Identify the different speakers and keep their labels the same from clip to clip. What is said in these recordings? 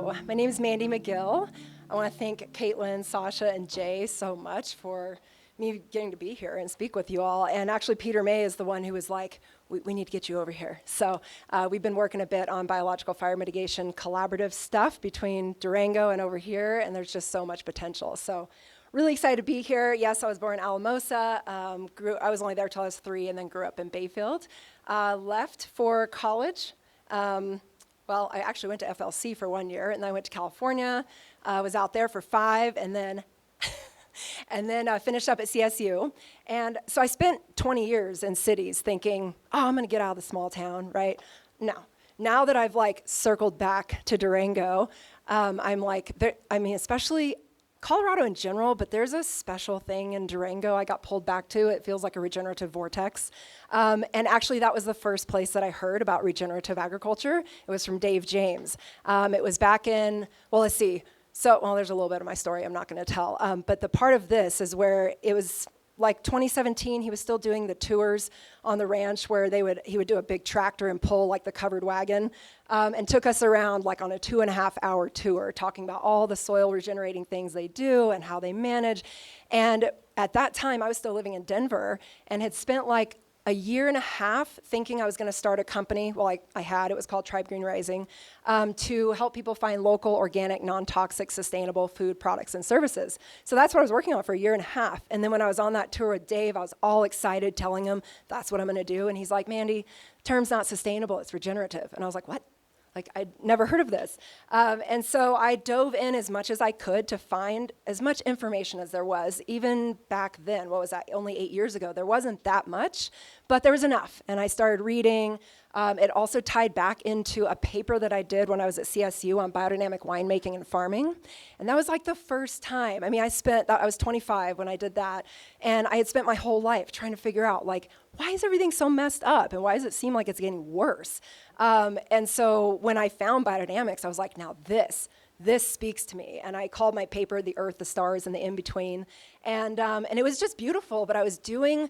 Speaker 1: Hello, my name is Mandy Magill. I want to thank Caitlin, Sasha, and Jay so much for me getting to be here and speak with you all. And actually, Peter May is the one who was like, we need to get you over here. So we've been working a bit on biological fire mitigation collaborative stuff between Durango and over here, and there's just so much potential. So really excited to be here. Yes, I was born in Alamosa. I was only there till I was 3 and then grew up in Bayfield. Left for college. Well, I actually went to FLC for 1 year, and then I went to California. Was out there for 5, and then finished up at CSU. And so I spent 20 years in cities thinking, oh, I'm going to get out of the small town, right? No. Now that I've circled back to Durango, I'm like, especially Colorado in general, but there's a special thing in Durango I got pulled back to. It feels like a regenerative vortex. And actually, that was the first place that I heard about regenerative agriculture. It was from Dave James. It was back in, let's see. There's a little bit of my story I'm not going to tell. But the part of this is where it was like 2017, he was still doing the tours on the ranch where he would do a big tractor and pull the covered wagon, and took us around on a 2.5-hour tour talking about all the soil regenerating things they do and how they manage. And at that time, I was still living in Denver and had spent a year and a half thinking I was going to start a company. It was called Tribe Green Rising, to help people find local, organic, non-toxic, sustainable food products and services. So that's what I was working on for a year and a half. And then when I was on that tour with Dave, I was all excited telling him that's what I'm going to do. And he's like, Mandy, the term's not sustainable, it's regenerative. And I was like, what? I'd never heard of this. And so I dove in as much as I could to find as much information as there was. Even back then, what was that, only 8 years ago, there wasn't that much, but there was enough. And I started reading. It also tied back into a paper that I did when I was at CSU on biodynamic winemaking and farming. And that was the first time. I was 25 when I did that. And I had spent my whole life trying to figure out, why is everything so messed up? And why does it seem like it's getting worse? And so when I found biodynamics, I was like, now this speaks to me. And I called my paper The Earth, the Stars, and the In-Between. And it was just beautiful, but I was doing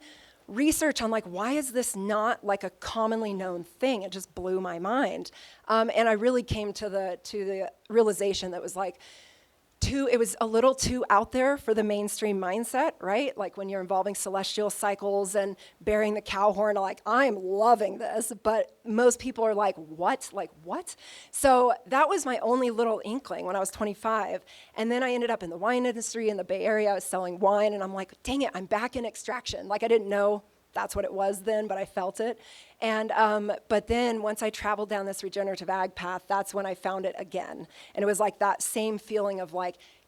Speaker 1: research on why is this not a commonly known thing? It just blew my mind. And I really came to the realization that was it was a little too out there for the mainstream mindset, right? When you're involving celestial cycles and bearing the cow horn, I'm loving this, but most people are what? What? So that was my only little inkling when I was 25. And then I ended up in the wine industry in the Bay Area. I was selling wine, and I'm like, dang it, I'm back in extraction. I didn't know that's what it was then, but I felt it. And but then once I traveled down this regenerative ag path, that's when I found it again. And it was that same feeling of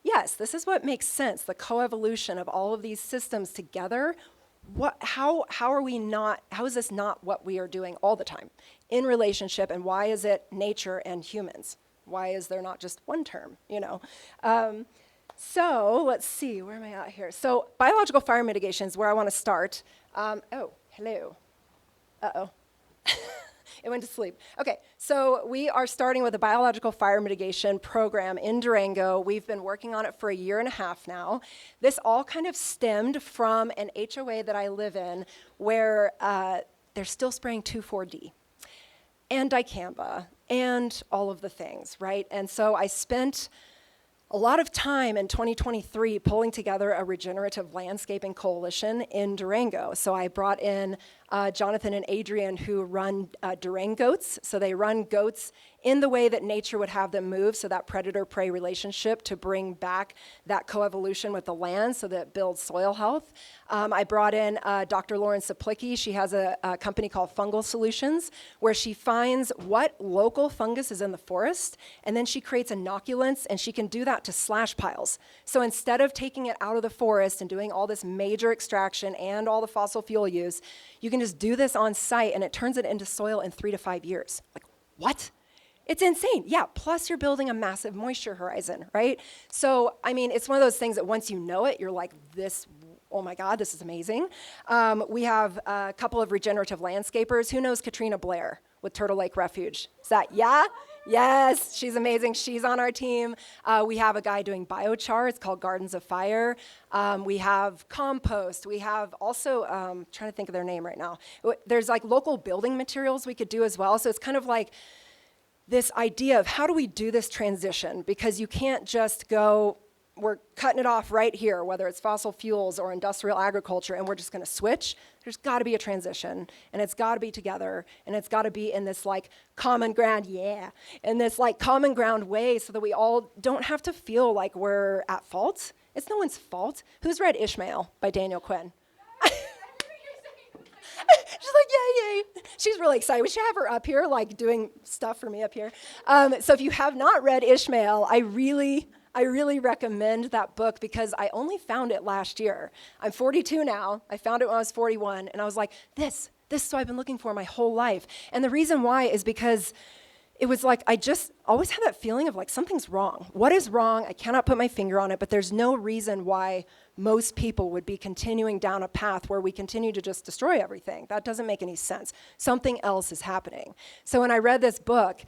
Speaker 1: yes, this is what makes sense, the coevolution of all of these systems together. How is this not what we are doing all the time in relationship, and why is it nature and humans? Why is there not just one term, So let's see, where am I at here? So biological fire mitigation is where I want to start. Hello. Uh-oh. It went to sleep. Okay, so we are starting with a biological fire mitigation program in Durango. We've been working on it for a year and a half now. This all kind of stemmed from an HOA that I live in where they're still spraying 2,4-D and dicamba and all of the things, right? And so I spent a lot of time in 2023 pulling together a regenerative landscaping coalition in Durango. So I brought in Jonathan and Adrian, who run Durangoats. So they run goats in the way that nature would have them move, so that predator-prey relationship to bring back that coevolution with the land so that it builds soil health. I brought in Dr. Lauren Saplicki. She has a company called Fungal Solutions, where she finds what local fungus is in the forest, and then she creates inoculants, and she can do that to slash piles. So instead of taking it out of the forest and doing all this major extraction and all the fossil fuel use, you can just do this on site, and it turns it into soil in 3 to 5 years. What? It's insane. Yeah, plus you're building a massive moisture horizon, right? So, it's one of those things that once you know it, you're like, oh my God, this is amazing. We have a couple of regenerative landscapers. Who knows Katrina Blair with Turtle Lake Refuge? Is that, yeah? Yes, she's amazing. She's on our team. We have a guy doing biochar. It's called Gardens of Fire. We have compost. We have also, trying to think of their name right now. There's local building materials we could do as well. So it's kind of this idea of how do we do this transition? Because you can't just go, we're cutting it off right here, whether it's fossil fuels or industrial agriculture, and we're just gonna switch. There's gotta be a transition, and it's gotta be together, and it's gotta be in this like common ground, in this like common ground way so that we all don't have to feel like we're at fault. It's no one's fault. Who's read Ishmael by Daniel Quinn? She's like, yay. She's really excited. We should have her up here, like doing stuff for me up here. So if you have not read Ishmael, I really recommend that book because I only found it last year. I'm 42 now. I found it when I was 41, and I was like, this is what I've been looking for my whole life. And the reason why is because it was like I just always had that feeling of like something's wrong. What is wrong? I cannot put my finger on it, but there's no reason why most people would be continuing down a path where we continue to just destroy everything. That doesn't make any sense. Something else is happening. So when I read this book,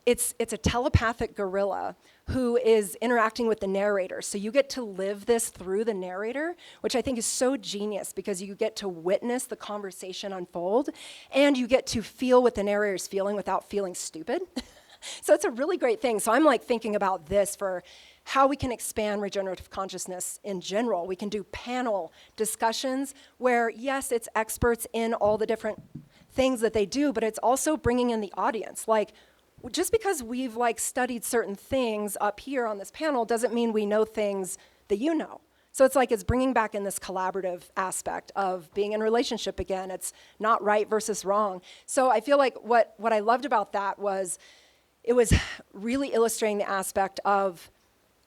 Speaker 1: it's a telepathic gorilla who is interacting with the narrator. So you get to live this through the narrator, which I think is so genius because you get to witness the conversation unfold and you get to feel what the narrator's feeling without feeling stupid. So it's a really great thing. So I'm like thinking about this for how we can expand regenerative consciousness in general. We can do panel discussions where, yes, it's experts in all the different things that they do, but it's also bringing in the audience. Like, just because we've like studied certain things up here on this panel doesn't mean we know things that you know. So it's like it's bringing back in this collaborative aspect of being in relationship again. It's not right versus wrong. So I feel like what I loved about that was it was really illustrating the aspect of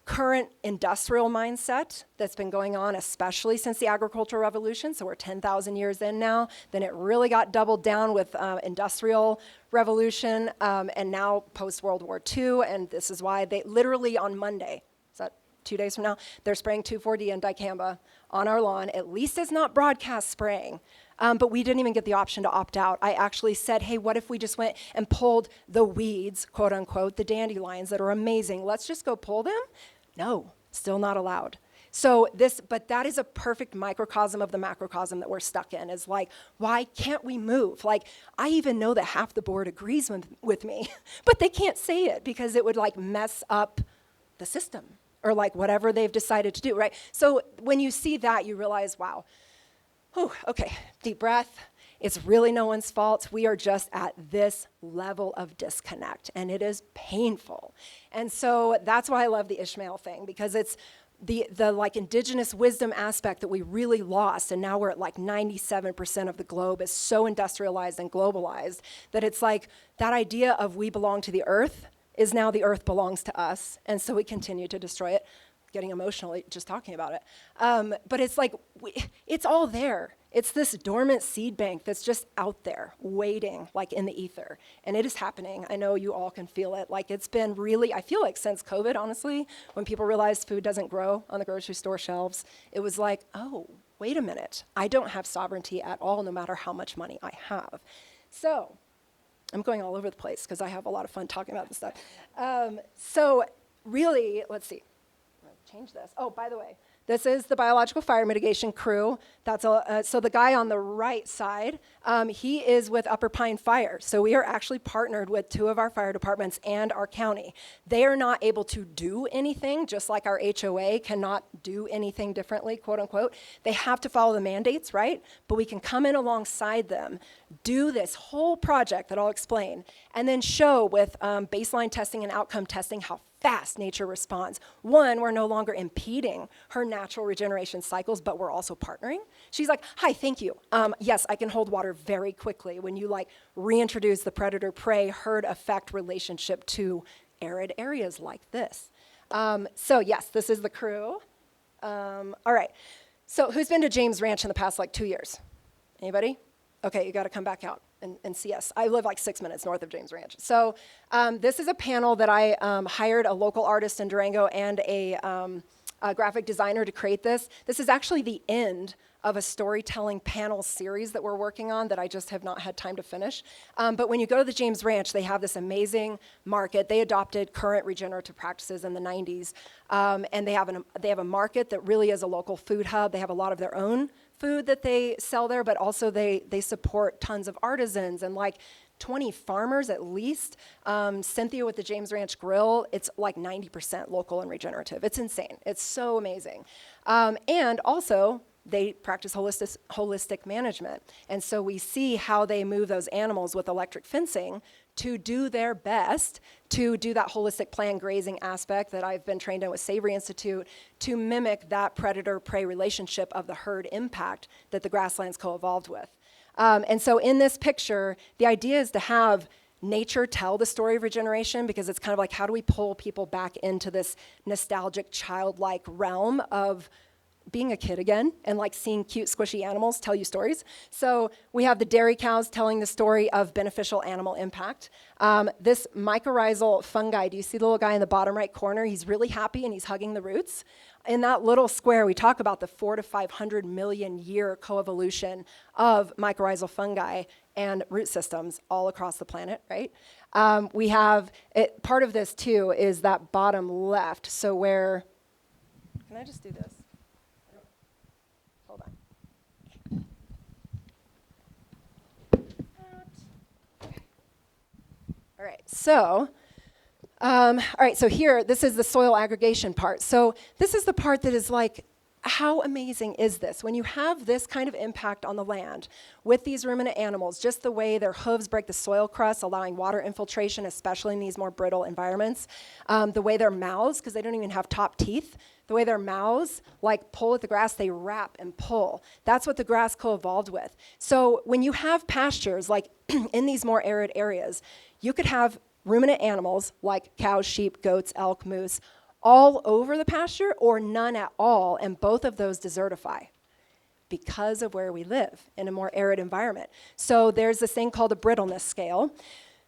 Speaker 1: current industrial mindset that's been going on, especially since the agricultural revolution. So we're 10,000 years in now. Then it really got doubled down with industrial revolution, and now post-World War II. And this is why they literally on Monday, is that 2 days from now, they're spraying 2,4-D and dicamba on our lawn. At least it's not broadcast spraying. But we didn't even get the option to opt out. I actually said, hey, what if we just went and pulled the weeds, quote unquote, the dandelions that are amazing. Let's just go pull them. No, still not allowed. So but that is a perfect microcosm of the macrocosm that we're stuck in, is like, why can't we move? Like, I even know that half the board agrees with me, but they can't say it because it would like mess up the system or like whatever they've decided to do, right? So when you see that, you realize, wow, whew, okay, deep breath. It's really no one's fault. We are just at this level of disconnect, and it is painful. And so that's why I love the Ishmael thing, because it's the like indigenous wisdom aspect that we really lost, and now we're at like 97% of the globe is so industrialized and globalized that it's like that idea of we belong to the earth is now the earth belongs to us, and so we continue to destroy it. Getting emotional just talking about it. But it's like, it's all there. It's this dormant seed bank that's just out there, waiting, like in the ether. And it is happening. I know you all can feel it. Like it's been really, I feel like since COVID, honestly, when people realized food doesn't grow on the grocery store shelves, it was like, oh, wait a minute. I don't have sovereignty at all, no matter how much money I have. So, I'm going all over the place because I have a lot of fun talking about this stuff. So really, let's see. Change this. Oh, by the way, this is the biological fire mitigation crew. That's so the guy on the right side, he is with Upper Pine Fire. So we are actually partnered with 2 of our fire departments and our county. They are not able to do anything, just like our HOA cannot do anything differently, quote unquote. They have to follow the mandates, right? But we can come in alongside them, do this whole project that I'll explain, and then show with baseline testing and outcome testing how fast nature responds. One, we're no longer impeding her natural regeneration cycles, but we're also partnering. She's like, hi, thank you. Yes, I can hold water very quickly when you like reintroduce the predator-prey herd effect relationship to arid areas like this. So yes, this is the crew. All right, so who's been to James Ranch in the past like 2 years? Anybody? Okay, you gotta come back out and see us. I live like 6 minutes north of James Ranch. So this is a panel that I hired a local artist in Durango and a graphic designer to create this. This is actually the end of a storytelling panel series that we're working on that I just have not had time to finish. But when you go to the James Ranch, they have this amazing market. They adopted current regenerative practices in the 90s. And they have a market that really is a local food hub. They have a lot of their own food that they sell there, but also they support tons of artisans and like 20 farmers at least. Cynthia with the James Ranch Grill, it's like 90% local and regenerative. It's insane. It's so amazing. And also, they practice holistic management. And so we see how they move those animals with electric fencing to do their best to do that holistic planned grazing aspect that I've been trained in with Savory Institute to mimic that predator-prey relationship of the herd impact that the grasslands co-evolved with. And so in this picture, the idea is to have nature tell the story of regeneration, because it's kind of like, how do we pull people back into this nostalgic, childlike realm of being a kid again and like seeing cute, squishy animals tell you stories. So we have the dairy cows telling the story of beneficial animal impact. This mycorrhizal fungi, do you see the little guy in the bottom right corner? He's really happy and he's hugging the roots. In that little square, we talk about the 400 to 500 million year coevolution of mycorrhizal fungi and root systems all across the planet, right? We have, part of this too is that bottom left. So where, can I just do this? Hold on. All right, so, so here, this is the soil aggregation part. So this is the part that is like, how amazing is this? When you have this kind of impact on the land with these ruminant animals, just the way their hooves break the soil crust, allowing water infiltration, especially in these more brittle environments, the way their mouths, because they don't even have top teeth, the way their mouths like pull at the grass, they wrap and pull. That's what the grass co-evolved with. So when you have pastures, like in these more arid areas, you could have ruminant animals like cows, sheep, goats, elk, moose, all over the pasture or none at all, and both of those desertify because of where we live in a more arid environment. So there's this thing called a brittleness scale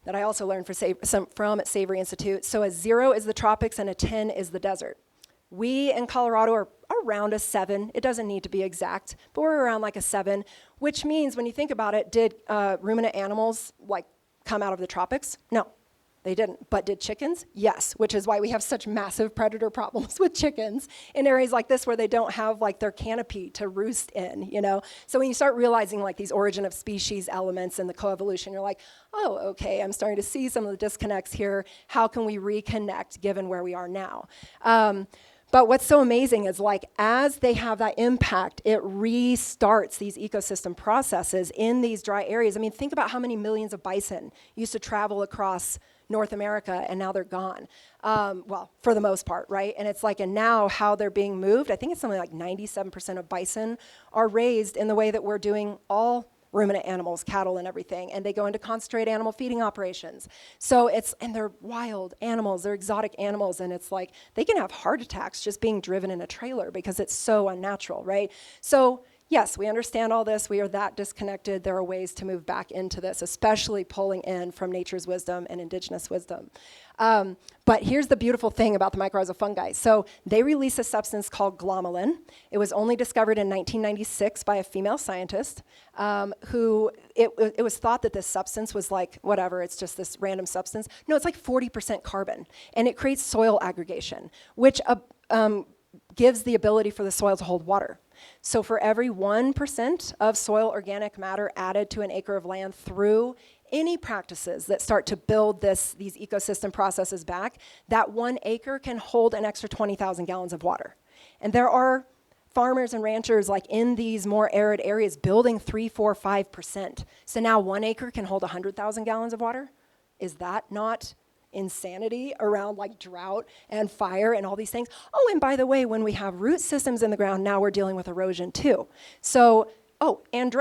Speaker 1: that I also learned from at Savory Institute. So a 0 is the tropics and a 10 is the desert. We in Colorado are around a 7. It doesn't need to be exact, but we're around like a 7, which means when you think about it, did ruminant animals like come out of the tropics? No. They didn't. But did chickens? Yes, which is why we have such massive predator problems with chickens in areas like this where they don't have like their canopy to roost in, you know? So when you start realizing like these origin of species elements in the coevolution, you're like, oh, okay, I'm starting to see some of the disconnects here. How can we reconnect given where we are now? But what's so amazing is like as they have that impact, it restarts these ecosystem processes in these dry areas. I mean, think about how many millions of bison used to travel across North America, and now they're gone. Well, for the most part, right? And it's like, and now how they're being moved, I think it's something like 97% of bison are raised in the way that we're doing all ruminant animals, cattle and everything, and they go into concentrated animal feeding operations. So and they're wild animals, they're exotic animals, and it's like, they can have heart attacks just being driven in a trailer because it's so unnatural, right? So yes, we understand all this. We are that disconnected. There are ways to move back into this, especially pulling in from nature's wisdom and indigenous wisdom. But here's the beautiful thing about the mycorrhizal fungi. So they release a substance called glomalin. It was only discovered in 1996 by a female scientist who, it was thought that this substance was like, whatever, it's just this random substance. No, it's like 40% carbon. And it creates soil aggregation, which gives the ability for the soil to hold water. So for every 1% of soil organic matter added to an acre of land through any practices that start to build these ecosystem processes back, that 1 acre can hold an extra 20,000 gallons of water. And there are farmers and ranchers like in these more arid areas building 3, 4, 5%. So now 1 acre can hold 100,000 gallons of water. Is that not insanity around like drought and fire and all these things? Oh, and by the way, when we have root systems in the ground, now we're dealing with erosion too. So, and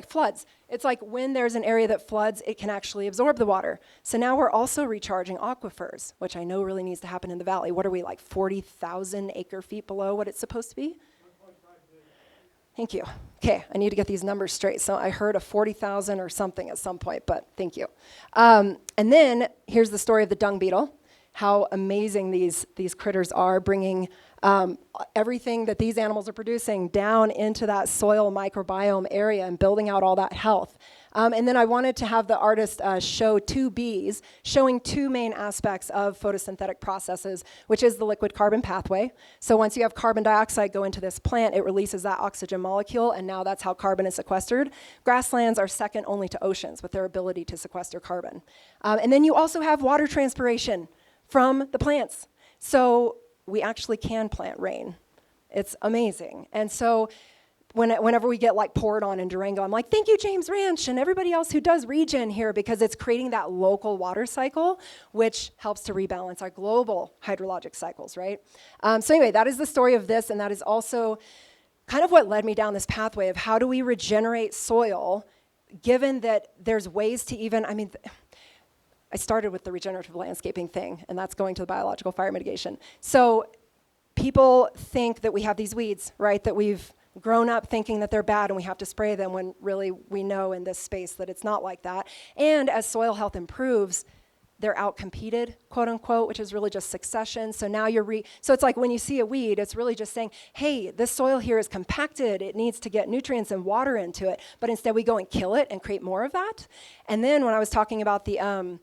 Speaker 1: floods. It's like when there's an area that floods, it can actually absorb the water. So now we're also recharging aquifers, which I know really needs to happen in the valley. What are we, like 40,000 acre feet below what it's supposed to be? Thank you. Okay, I need to get these numbers straight. So I heard a 40,000 or something at some point, but thank you. And then here's the story of the dung beetle, how amazing these critters are, bringing everything that these animals are producing down into that soil microbiome area and building out all that health. And then I wanted to have the artist show two bees showing two main aspects of photosynthetic processes, which is the liquid carbon pathway. So once you have carbon dioxide go into this plant, it releases that oxygen molecule, and now that's how carbon is sequestered. Grasslands are second only to oceans with their ability to sequester carbon. And then you also have water transpiration from the plants. So we actually can plant rain. It's amazing. And so whenever we get like poured on in Durango, I'm like, thank you, James Ranch, and everybody else who does regen here, because it's creating that local water cycle, which helps to rebalance our global hydrologic cycles, right? So anyway, that is the story of this, and that is also kind of what led me down this pathway of how do we regenerate soil, given that there's ways to even, I started with the regenerative landscaping thing, and that's going to the biological fire mitigation. So people think that we have these weeds, right, that we've grown up thinking that they're bad and we have to spray them, when really we know in this space that it's not like that. And as soil health improves, they're out-competed, quote unquote, which is really just succession. So now so it's like when you see a weed, it's really just saying, hey, this soil here is compacted. It needs to get nutrients and water into it. But instead we go and kill it and create more of that. And then when I was talking about the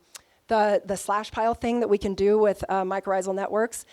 Speaker 1: slash pile thing that we can do with mycorrhizal networks,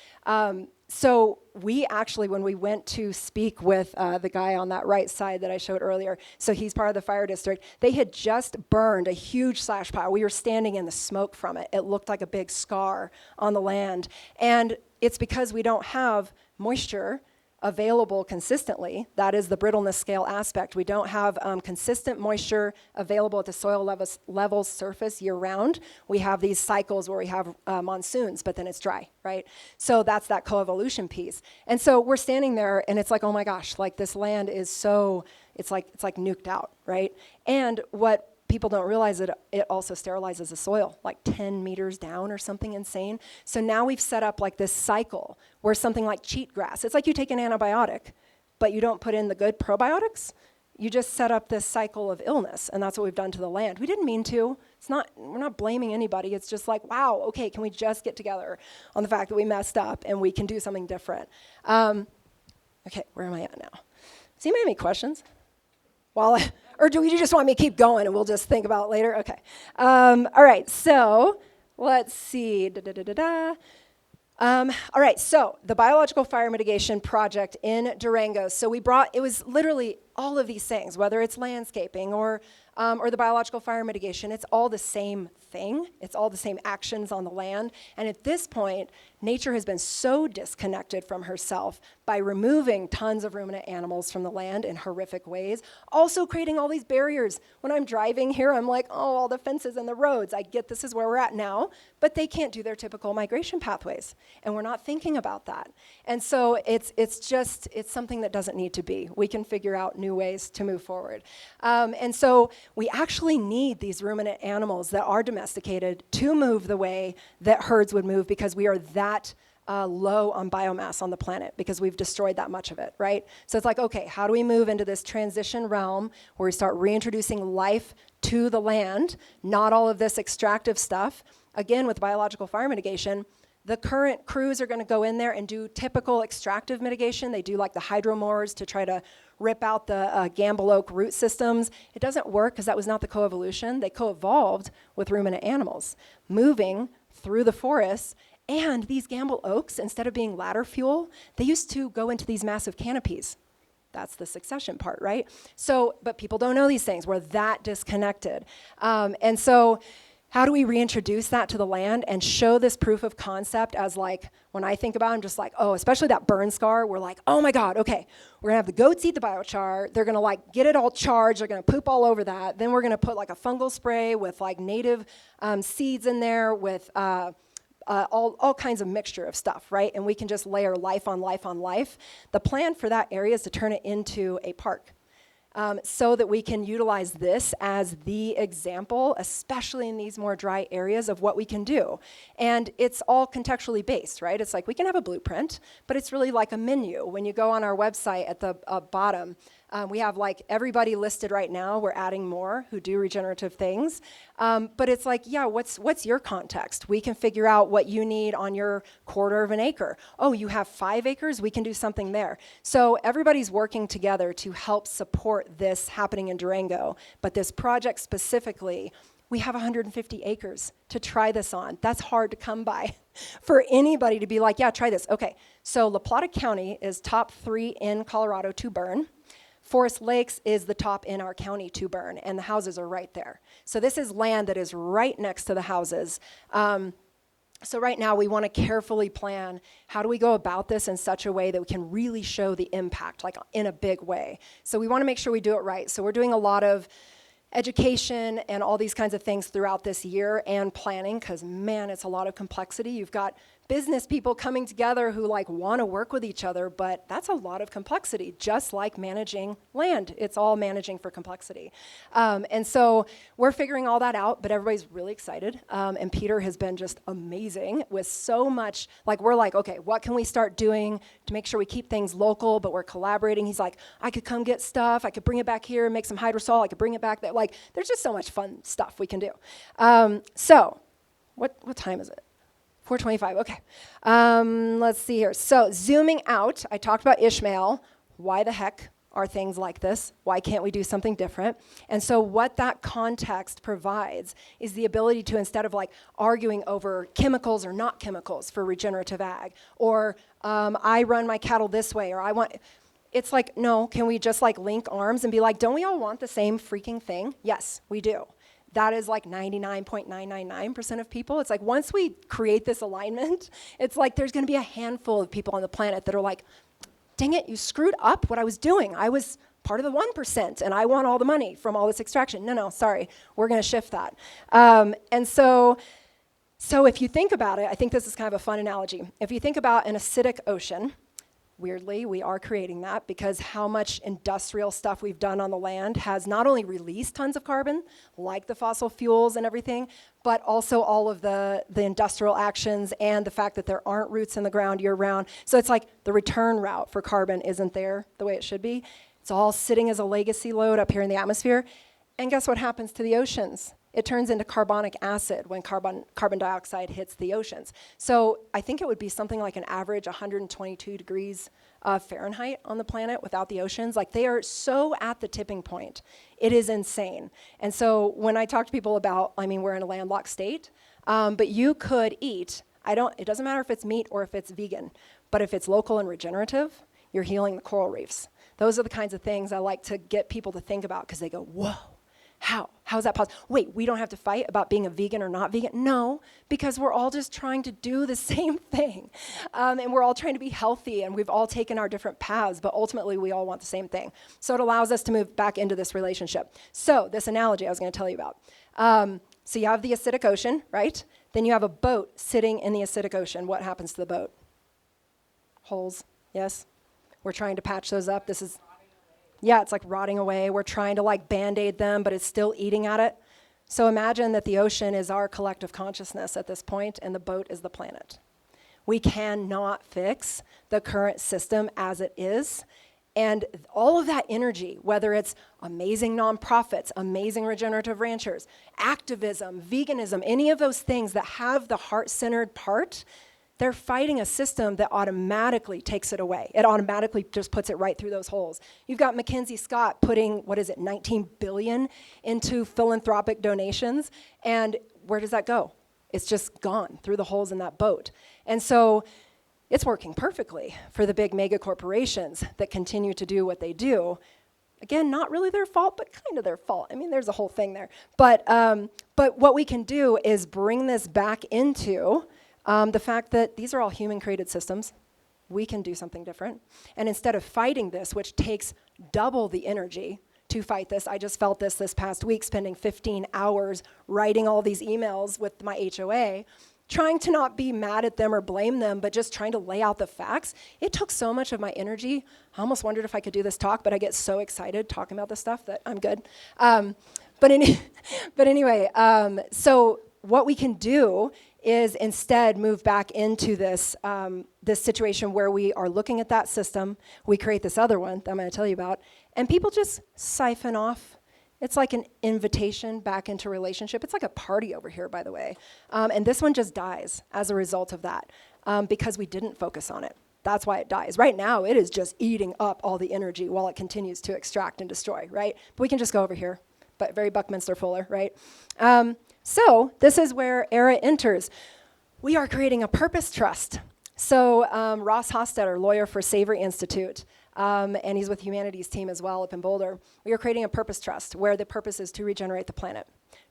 Speaker 1: so we actually, when we went to speak with the guy on that right side that I showed earlier, so he's part of the fire district, they had just burned a huge slash pile. We were standing in the smoke from it. It looked like a big scar on the land. And it's because we don't have moisture available consistently. That is the brittleness scale aspect. We don't have consistent moisture available at the soil level surface year round. We have these cycles where we have monsoons, but then it's dry, right? So that's that coevolution piece. And so we're standing there and it's like, oh my gosh, like this land is so, it's like nuked out, right? And what people don't realize that it also sterilizes the soil, like 10 meters down or something insane. So now we've set up like this cycle where something like cheatgrass, it's like you take an antibiotic, but you don't put in the good probiotics. You just set up this cycle of illness, and that's what we've done to the land. We didn't mean to. We're not blaming anybody. It's just like, wow, okay, can we just get together on the fact that we messed up and we can do something different? Okay, where am I at now? Does anybody have any questions? Or do you just want me to keep going and we'll just think about it later? Okay. All right, so let's see. All right, so the Biological Fire Mitigation Project in Durango. So it was literally all of these things, whether it's landscaping or the biological fire mitigation, it's all the same thing. It's all the same actions on the land. And at this point, nature has been so disconnected from herself by removing tons of ruminant animals from the land in horrific ways, also creating all these barriers. When I'm driving here, I'm like, oh, all the fences and the roads. I get this is where we're at now, but they can't do their typical migration pathways. And we're not thinking about that. And so it's something that doesn't need to be. We can figure out new ways to move forward. And so we actually need these ruminant animals that are domesticated to move the way that herds would move, because we are that low on biomass on the planet, because we've destroyed that much of it, right? So it's like, okay, how do we move into this transition realm where we start reintroducing life to the land, not all of this extractive stuff? Again, with biological fire mitigation, the current crews are going to go in there and do typical extractive mitigation. They do like the hydromoors to try to rip out the gamble oak root systems. It doesn't work because that was not the coevolution. They co-evolved with ruminant animals, moving through the forests. And these gamble oaks, instead of being ladder fuel, they used to go into these massive canopies. That's the succession part, right? So, but people don't know these things. We're that disconnected. And so how do we reintroduce that to the land and show this proof of concept as like, when I think about it, I'm just like, oh, especially that burn scar, we're like, oh my God, okay, we're gonna have the goats eat the biochar, they're gonna like get it all charged, they're gonna poop all over that, then we're gonna put like a fungal spray with like native seeds in there with all kinds of mixture of stuff, right? And we can just layer life on life on life. The plan for that area is to turn it into a park. So that we can utilize this as the example, especially in these more dry areas, of what we can do. And it's all contextually based, right? It's like we can have a blueprint, but it's really like a menu. When you go on our website at the bottom, We have like everybody listed right now. We're adding more who do regenerative things. But it's like, yeah, what's your context? We can figure out what you need on your quarter of an acre. Oh, you have 5 acres? We can do something there. So everybody's working together to help support this happening in Durango. But this project specifically, we have 150 acres to try this on. That's hard to come by for anybody to be like, yeah, try this. Okay, so La Plata County is top 3 in Colorado to burn. Forest Lakes is the top in our county to burn, and the houses are right there. So this is land that is right next to the houses. So right now we want to carefully plan how do we go about this in such a way that we can really show the impact, like in a big way. So we want to make sure we do it right. So we're doing a lot of education and all these kinds of things throughout this year and planning, because man, it's a lot of complexity. You've got business people coming together who like want to work with each other, but that's a lot of complexity, just like managing land. It's all managing for complexity. And so we're figuring all that out, but everybody's really excited. And Peter has been just amazing with so much, like we're like, okay, what can we start doing to make sure we keep things local, but we're collaborating. He's like, I could come get stuff. I could bring it back here and make some hydrosol. I could bring it back there. Like, there's just so much fun stuff we can do. So what time is it? 4:25, okay. Let's see here. So zooming out, I talked about Ishmael. Why the heck are things like this? Why can't we do something different? And so what that context provides is the ability to, instead of like arguing over chemicals or not chemicals for regenerative ag, or I run my cattle this way, or I want, it's like, no, can we just like link arms and be like, don't we all want the same freaking thing? Yes, we do. That is like 99.999% of people. It's like once we create this alignment, it's like there's going to be a handful of people on the planet that are like, dang it, you screwed up what I was doing. I was part of the 1%, and I want all the money from all this extraction. No, sorry, we're going to shift that. And so if you think about it, I think this is kind of a fun analogy. If you think about an acidic ocean, weirdly, we are creating that because how much industrial stuff we've done on the land has not only released tons of carbon, like the fossil fuels and everything, but also all of the industrial actions and the fact that there aren't roots in the ground year-round. So it's like the return route for carbon isn't there the way it should be. It's all sitting as a legacy load up here in the atmosphere. And guess what happens to the oceans? It turns into carbonic acid when carbon dioxide hits the oceans. So I think it would be something like an average 122 degrees Fahrenheit on the planet without the oceans. Like they are so at the tipping point. It is insane. And so when I talk to people about, I mean, we're in a landlocked state, but you could eat, it doesn't matter if it's meat or if it's vegan, but if it's local and regenerative, you're healing the coral reefs. Those are the kinds of things I like to get people to think about because they go, whoa. How is that possible? Wait, we don't have to fight about being a vegan or not vegan? No, because we're all just trying to do the same thing. And we're all trying to be healthy, and we've all taken our different paths, but ultimately we all want the same thing. So it allows us to move back into this relationship. So this analogy I was going to tell you about. So you have the acidic ocean, right? Then you have a boat sitting in the acidic ocean. What happens to the boat? Holes, yes? We're trying to patch those up. Yeah, it's like rotting away. We're trying to like Band-Aid them, but it's still eating at it. So imagine that the ocean is our collective consciousness at this point, and the boat is the planet. We cannot fix the current system as it is. And all of that energy, whether it's amazing nonprofits, amazing regenerative ranchers, activism, veganism, any of those things that have the heart-centered part, they're fighting a system that automatically takes it away. It automatically just puts it right through those holes. You've got Mackenzie Scott putting, 19 billion into philanthropic donations, and where does that go? It's just gone through the holes in that boat. And so it's working perfectly for the big mega corporations that continue to do what they do. Again, not really their fault, but kind of their fault. I mean, there's a whole thing there. But what we can do is bring this back into the fact that these are all human-created systems. We can do something different. And instead of fighting this, which takes double the energy to fight this, I just felt this past week, spending 15 hours writing all these emails with my HOA, trying to not be mad at them or blame them, but just trying to lay out the facts. It took so much of my energy. I almost wondered if I could do this talk, but I get so excited talking about this stuff that I'm good. But anyway, so what we can do is instead move back into this, this situation where we are looking at that system, we create this other one that I'm going to tell you about, and people just siphon off. It's like an invitation back into relationship. It's like a party over here, by the way. And this one just dies as a result of that because we didn't focus on it. That's why it dies. Right now, it is just eating up all the energy while it continues to extract and destroy, right? But we can just go over here, but very Buckminster Fuller, right? So this is where ERA enters. We are creating a purpose trust. So Ross Hostetter, lawyer for Savory Institute, and he's with Humanities team as well up in Boulder. We are creating a purpose trust where the purpose is to regenerate the planet.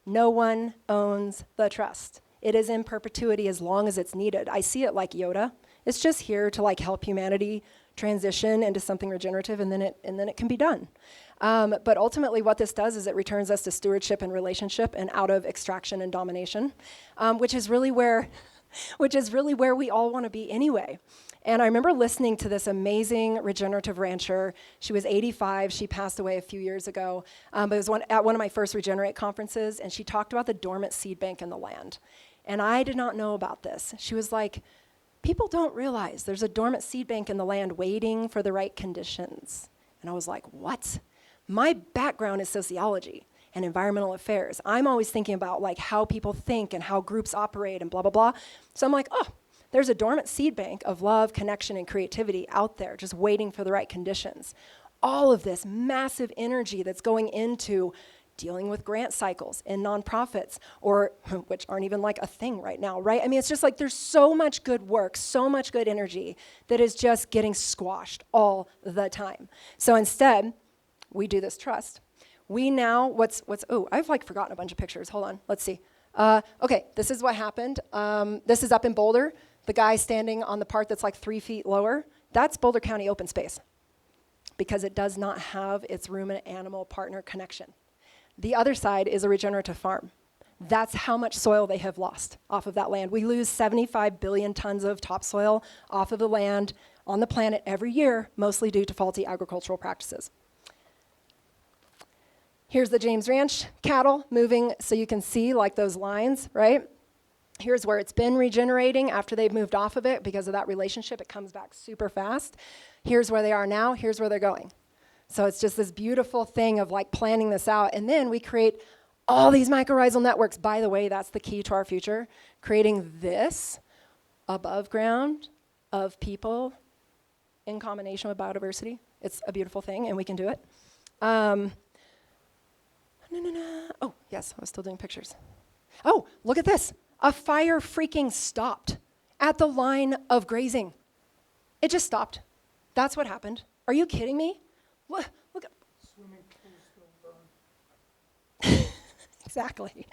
Speaker 1: No one owns the trust. It is in perpetuity as long as it's needed. I see it like Yoda. It's just here to like help humanity transition into something regenerative, and then it can be done. But ultimately what this does is it returns us to stewardship and relationship and out of extraction and domination, which is really where we all want to be anyway. And I remember listening to this amazing regenerative rancher. She was 85. She passed away a few years ago. But it was at one of my first Regenerate conferences, and she talked about the dormant seed bank in the land. And I did not know about this. She was like, people don't realize there's a dormant seed bank in the land waiting for the right conditions. And I was like, what? My background is sociology and environmental affairs. I'm always thinking about like how people think and how groups operate and blah, blah, blah. So I'm like, oh, there's a dormant seed bank of love, connection, and creativity out there just waiting for the right conditions. All of this massive energy that's going into dealing with grant cycles in nonprofits, or which aren't even like a thing right now, right? I mean, it's just like there's so much good work, so much good energy that is just getting squashed all the time. So instead, we do this trust. We now, I've like forgotten a bunch of pictures. Hold on, let's see. Okay, this is what happened. This is up in Boulder. The guy standing on the part that's like 3 feet lower, that's Boulder County open space because it does not have its ruminant-animal partner connection. The other side is a regenerative farm. That's how much soil they have lost off of that land. We lose 75 billion tons of topsoil off of the land on the planet every year, mostly due to faulty agricultural practices. Here's the James Ranch cattle moving, so you can see like those lines, right? Here's where it's been regenerating after they've moved off of it. Because of that relationship, it comes back super fast. Here's where they are now, here's where they're going. So it's just this beautiful thing of like planning this out. And then we create all these mycorrhizal networks. By the way, that's the key to our future. Creating this above ground of people in combination with biodiversity. It's a beautiful thing, and we can do it. Oh, yes, I was still doing pictures. Oh, look at this. A fire freaking stopped at the line of grazing. It just stopped. That's what happened. Are you kidding me? Look.
Speaker 2: Swimming pool still burn.
Speaker 1: Exactly.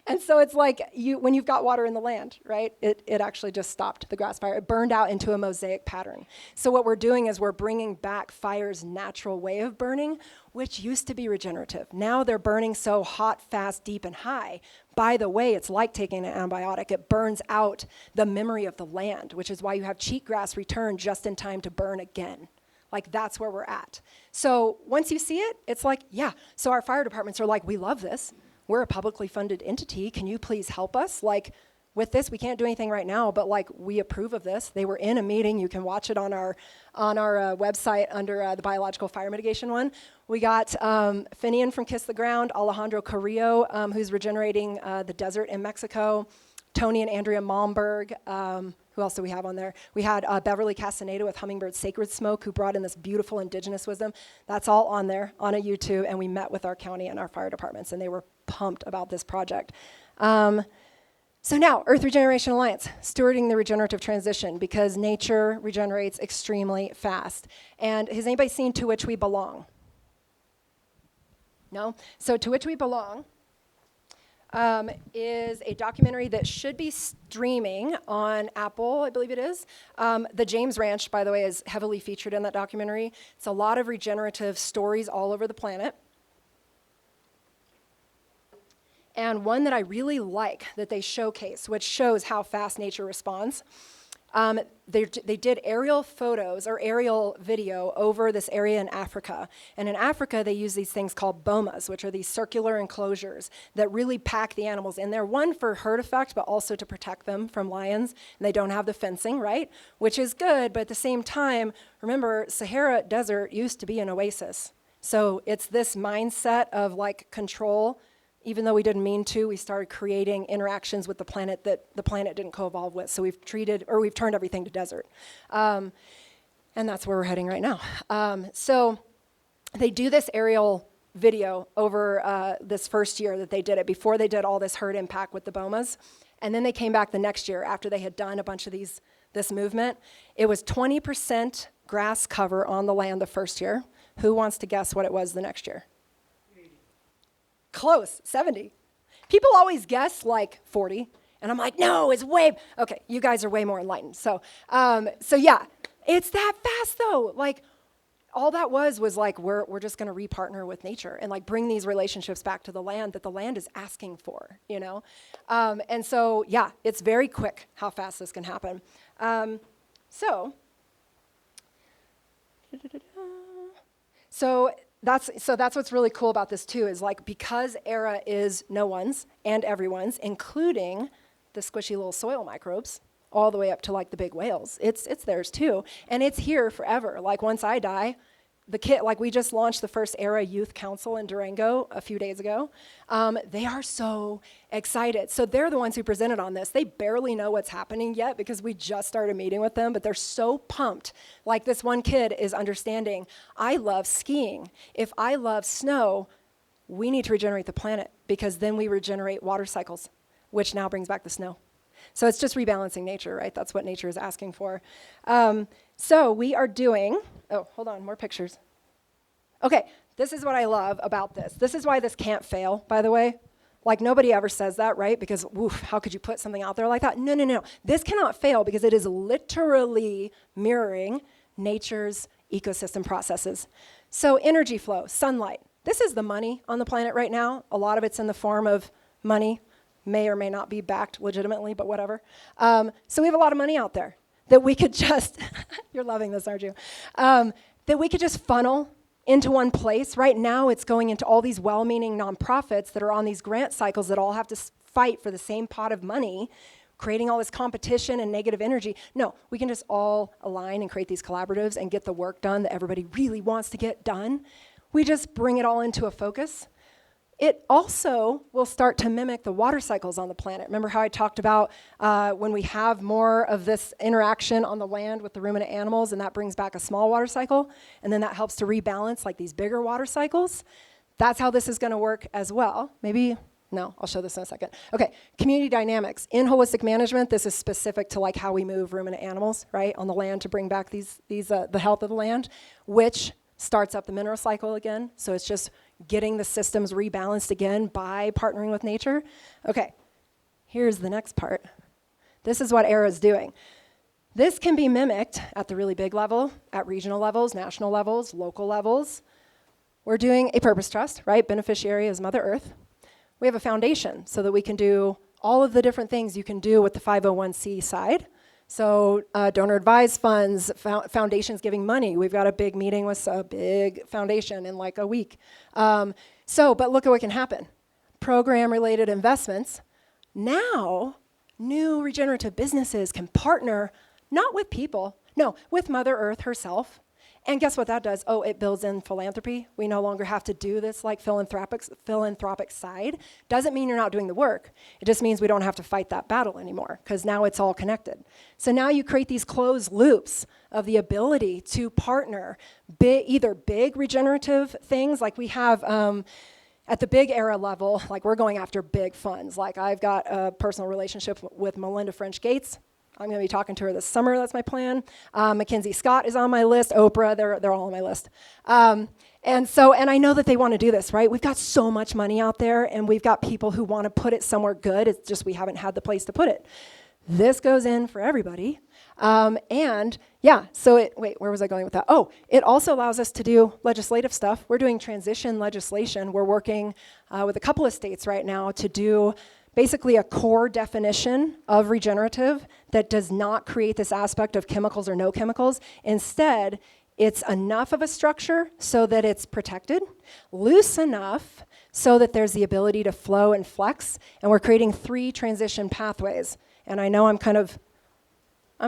Speaker 1: And so it's like when you've got water in the land, right? It actually just stopped the grass fire. It burned out into a mosaic pattern. So what we're doing is we're bringing back fire's natural way of burning, which used to be regenerative. Now they're burning so hot, fast, deep, and high. By the way, it's like taking an antibiotic. It burns out the memory of the land, which is why you have cheatgrass return just in time to burn again. Like, that's where we're at. So once you see it, it's like, yeah. So our fire departments are like, we love this. We're a publicly funded entity. Can you please help us? Like, with this, we can't do anything right now, but like, we approve of this. They were in a meeting. You can watch it on our website under the biological fire mitigation one. We got Finian from Kiss the Ground, Alejandro Carrillo, who's regenerating the desert in Mexico, Tony and Andrea Malmberg. Who else do we have on there? We had Beverly Castaneda with Hummingbird Sacred Smoke, who brought in this beautiful indigenous wisdom. That's all on there on a YouTube, and we met with our county and our fire departments, and they were pumped about this project. So now, Earth Regeneration Alliance, stewarding the regenerative transition, because nature regenerates extremely fast. And has anybody seen To Which We Belong? No? So To Which We Belong is a documentary that should be streaming on Apple, I believe it is. The James Ranch, by the way, is heavily featured in that documentary. It's a lot of regenerative stories all over the planet. And one that I really like that they showcase, which shows how fast nature responds, They did aerial photos or aerial video over this area in Africa. And in Africa, they use these things called bomas, which are these circular enclosures that really pack the animals in there. One, for herd effect, but also to protect them from lions. And they don't have the fencing, right? Which is good, but at the same time, remember, Sahara Desert used to be an oasis. So it's this mindset of like control. Even though we didn't mean to, we started creating interactions with the planet that the planet didn't co-evolve with. So we've turned everything to desert. And that's where we're heading right now. So they do this aerial video over this first year that they did it, before they did all this herd impact with the bomas. And then they came back the next year after they had done a bunch of this movement. It was 20% grass cover on the land the first year. Who wants to guess what it was the next year? Close, 70. People always guess like 40, and I'm like, no, it's way, okay, you guys are way more enlightened. So yeah, it's that fast though. Like, all that was like, we're just gonna repartner with nature and like bring these relationships back to the land that the land is asking for, you know? And so, yeah, it's very quick how fast this can happen. So that's what's really cool about this too, is like, because Era is no one's and everyone's, including the squishy little soil microbes, all the way up to like the big whales. It's theirs too, and it's here forever. Like, once I die, we just launched the first Era Youth Council in Durango a few days ago. They are so excited. So they're the ones who presented on this. They barely know what's happening yet because we just started meeting with them, but they're so pumped. Like, this one kid is understanding, I love skiing. If I love snow, we need to regenerate the planet, because then we regenerate water cycles, which now brings back the snow. So it's just rebalancing nature, right? That's what nature is asking for. So we are doing, oh, hold on, more pictures. Okay, this is what I love about this. This is why this can't fail, by the way. Like, nobody ever says that, right? Because, oof, how could you put something out there like that? No. This cannot fail because it is literally mirroring nature's ecosystem processes. So energy flow, sunlight. This is the money on the planet right now. A lot of it's in the form of money. May or may not be backed legitimately, but whatever. So we have a lot of money out there that we could just, you're loving this, aren't you? That we could just funnel into one place. Right now, it's going into all these well-meaning nonprofits that are on these grant cycles that all have to fight for the same pot of money, creating all this competition and negative energy. No, we can just all align and create these collaboratives and get the work done that everybody really wants to get done. We just bring it all into a focus. It also will start to mimic the water cycles on the planet. Remember how I talked about when we have more of this interaction on the land with the ruminant animals, and that brings back a small water cycle, and then that helps to rebalance like these bigger water cycles? That's how this is gonna work as well. No, I'll show this in a second. Okay, community dynamics. In holistic management, this is specific to like how we move ruminant animals, right, on the land to bring back the health of the land, which starts up the mineral cycle again. So it's just getting the systems rebalanced again by partnering with nature. Okay, here's the next part. This is what ERA is doing. This can be mimicked at the really big level, at regional levels, national levels, local levels. We're doing a purpose trust, right? Beneficiary is Mother Earth. We have a foundation so that we can do all of the different things you can do with the 501c side. So donor advised funds, foundations giving money. We've got a big meeting with a big foundation in like a week. But look at what can happen. Program-related investments. Now, new regenerative businesses can partner not with people, no, with Mother Earth herself. And guess what that does? Oh, it builds in philanthropy. We no longer have to do this like philanthropic side. Doesn't mean you're not doing the work. It just means we don't have to fight that battle anymore, because now it's all connected. So now you create these closed loops of the ability to partner either big regenerative things like we have at the big ERA level, like we're going after big funds. Like I've got a personal relationship with Melinda French Gates. I'm going to be talking to her this summer. That's my plan. Mackenzie Scott is on my list. Oprah, they're all on my list. And I know that they want to do this, right? We've got so much money out there, and we've got people who want to put it somewhere good. It's just we haven't had the place to put it. This goes in for everybody. Where was I going with that? Oh, it also allows us to do legislative stuff. We're doing transition legislation. We're working with a couple of states right now to do basically a core definition of regenerative that does not create this aspect of chemicals or no chemicals. Instead, it's enough of a structure so that it's protected, loose enough so that there's the ability to flow and flex, and we're creating 3 transition pathways. And I know I'm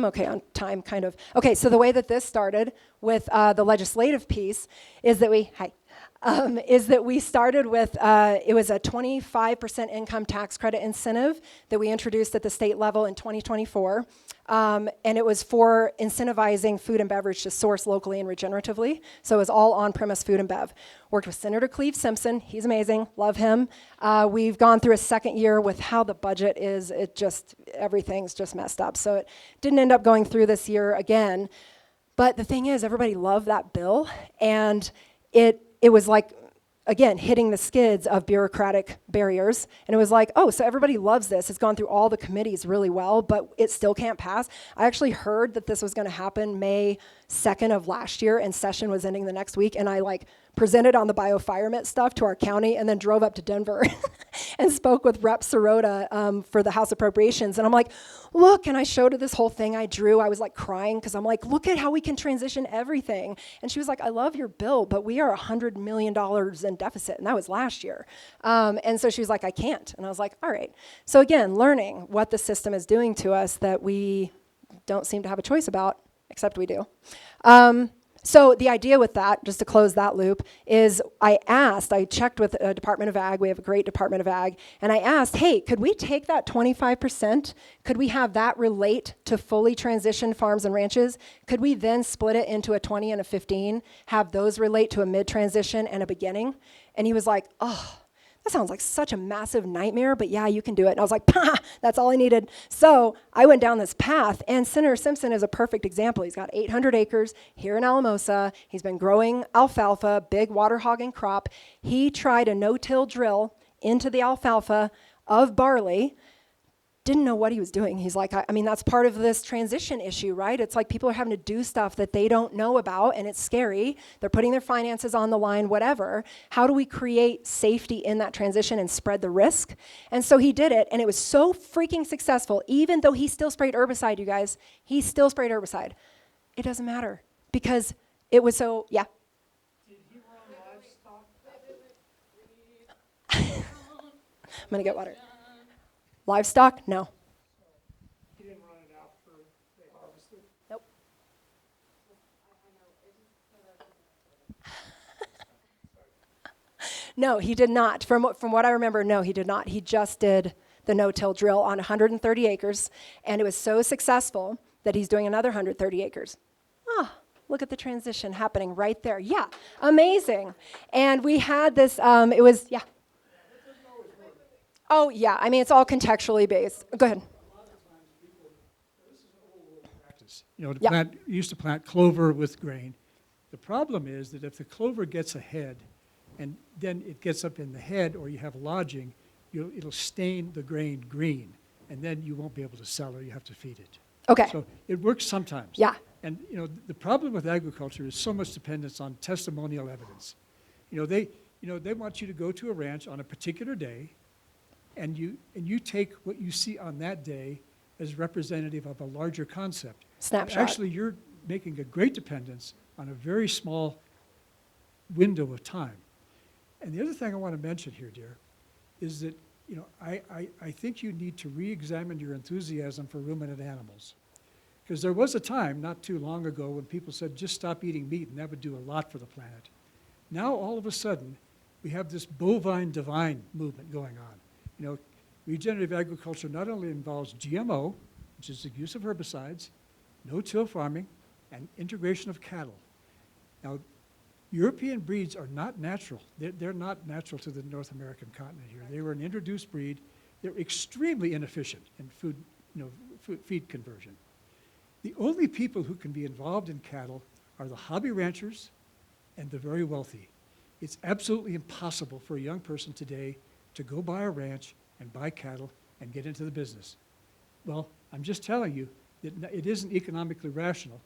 Speaker 1: okay on time, kind of. Okay, so the way that this started with the legislative piece is that we started with, it was a 25% income tax credit incentive that we introduced at the state level in 2024. And it was for incentivizing food and beverage to source locally and regeneratively. So it was all on-premise food and bev. Worked with Senator Cleve Simpson. He's amazing. Love him. We've gone through a second year with how the budget is. Everything's just messed up. So it didn't end up going through this year again. But the thing is, everybody loved that bill. And it was like, again, hitting the skids of bureaucratic barriers. And it was like, oh, so everybody loves this. It's gone through all the committees really well, but it still can't pass. I actually heard that this was going to happen May 2nd of last year, and session was ending the next week. And I presented on the bioenvironment stuff to our county and then drove up to Denver and spoke with Rep. Sirota for the House Appropriations. And I'm like, look, and I showed her this whole thing I drew. I was crying because I'm like, look at how we can transition everything. And she was like, I love your bill, but we are $100 million in deficit. And that was last year. And so she was like, I can't. And I was like, all right. So again, learning what the system is doing to us that we don't seem to have a choice about, except we do. So the idea with that, just to close that loop, is I checked with the Department of Ag, we have a great Department of Ag, and I asked, hey, could we take that 25%, could we have that relate to fully transitioned farms and ranches? Could we then split it into a 20 and a 15, have those relate to a mid-transition and a beginning? And he was like, oh, that sounds like such a massive nightmare, but yeah, you can do it. And I was like, that's all I needed. So I went down this path, and Senator Simpson is a perfect example. He's got 800 acres here in Alamosa. He's been growing alfalfa, big water hogging crop. He tried a no-till drill into the alfalfa of barley, didn't know what he was doing. He's like, I mean, that's part of this transition issue, right? It's like people are having to do stuff that they don't know about, and it's scary. They're putting their finances on the line, whatever. How do we create safety in that transition and spread the risk? And so he did it, and it was so freaking successful, even though he still sprayed herbicide, you guys. He still sprayed herbicide. It doesn't matter, because it was so, yeah.
Speaker 2: Did he run livestock?
Speaker 1: I'm going to get water. Livestock? No.
Speaker 2: He didn't run it after they harvested?
Speaker 1: Nope. No, he did not. From what I remember, no, he did not. He just did the no-till drill on 130 acres, and it was so successful that he's doing another 130 acres. Look at the transition happening right there. Yeah, amazing. And we had this, it was, yeah. Oh, yeah, I mean, it's all contextually based. Go ahead.
Speaker 2: Practice. Used to plant clover with grain. The problem is that if the clover gets ahead and then it gets up in the head, or you have lodging, it'll stain the grain green, and then you won't be able to sell it. You have to feed it.
Speaker 1: Okay.
Speaker 2: So it works sometimes.
Speaker 1: Yeah.
Speaker 2: And the problem with agriculture is so much dependence on testimonial evidence. They want you to go to a ranch on a particular day, and you take what you see on that day as representative of a larger concept.
Speaker 1: Snapshot.
Speaker 2: Actually, you're making a great dependence on a very small window of time. And the other thing I want to mention here, dear, is that I think you need to re-examine your enthusiasm for ruminant animals. Because there was a time not too long ago when people said, just stop eating meat and that would do a lot for the planet. Now, all of a sudden, we have this bovine divine movement going on. Regenerative agriculture not only involves GMO, which is the use of herbicides, no-till farming, and integration of cattle. Now, European breeds are not natural. They're not natural to the North American continent here. They were an introduced breed. They're extremely inefficient in feed conversion. The only people who can be involved in cattle are the hobby ranchers and the very wealthy. It's absolutely impossible for a young person today to go buy a ranch and buy cattle and get into the business. Well, I'm just telling you that it isn't economically rational.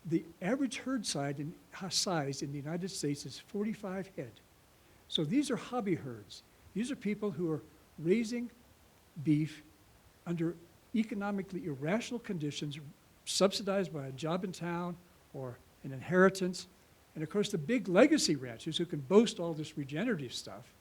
Speaker 2: The average herd size in the United States is 45 head. So these are hobby herds. These are people who are raising beef under economically irrational conditions subsidized by a job in town or an inheritance. And of course, the big legacy ranchers who can boast all this regenerative stuff,